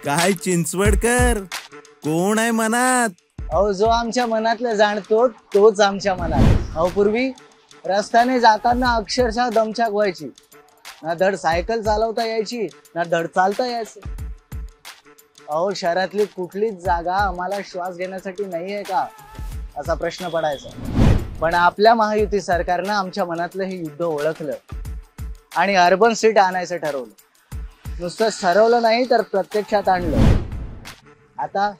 काय चिंचवडकर, कोण आहे मनात? अहो, जो आमच्या मनातलं जाणतो तोच आमच्या मनात. अहो, पूर्वी रस्त्याने जाताना अक्षरशः दमछाक व्हायची. ना धड सायकल चालवता यायची, ना धड चालता यायचं. अहो, शहरातली कुठलीच जागा आम्हाला श्वास घेण्यासाठी नाहीये का, असा प्रश्न पडायचा. पण आपल्या महायुती सरकारनं आमच्या मनातलं हे युद्ध ओळखलं आणि अर्बन सिटी आणायचं ठरवलं. नुसतंच ठरवलं नाही तर प्रत्यक्षात आणलं. आता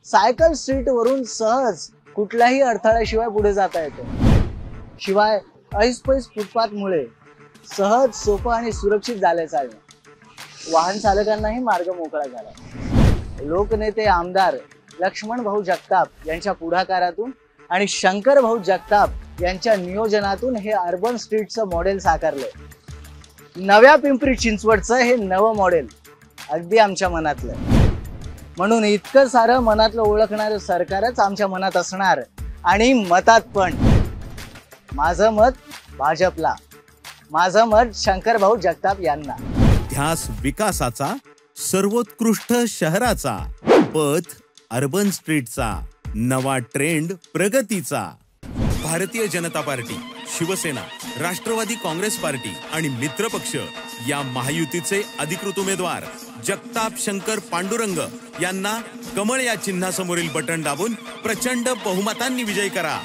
सायकल स्ट्रीट वरून सहज कुठल्याही अडथळ्याशिवाय पुढे जाता येतं. शिवाय ऐसपैस फुटपाथमुळे सहज, सोपं आणि सुरक्षित झाले चालणं. वाहन चालकांनाही मार्ग मोकळा झाला. लोकनेते आमदार लक्ष्मण भाऊ जगताप यांच्या पुढाकारातून आणि शंकर भाऊ जगताप यांच्या नियोजनातून हे अर्बन स्ट्रीटचं मॉडेल साकारलंय. नव्या पिंपरी चिंचवडचं हे नवं मॉडेल अगदी आमच्या मनातलं. म्हणून इतकं सारं मनातलं ओळखणारं सरकारच आमच्या मनात असणार आणि मतात पण. माझं मत भाजपला, माझं मत शंकर भाऊ जगताप यांना. ध्यास विकासाचा, सर्वोत्कृष्ट शहराचा, पथ अर्बन स्ट्रीटचा, नवा ट्रेंड प्रगतीचा. भारतीय जनता पार्टी, शिवसेना, राष्ट्रवादी काँग्रेस पार्टी आणि मित्रपक्ष या महायुतीचे अधिकृत उमेदवार जगताप शंकर पांडुरंग यांना कमळ या चिन्हासमोरील बटन दाबून प्रचंड बहुमतांनी विजयी करा.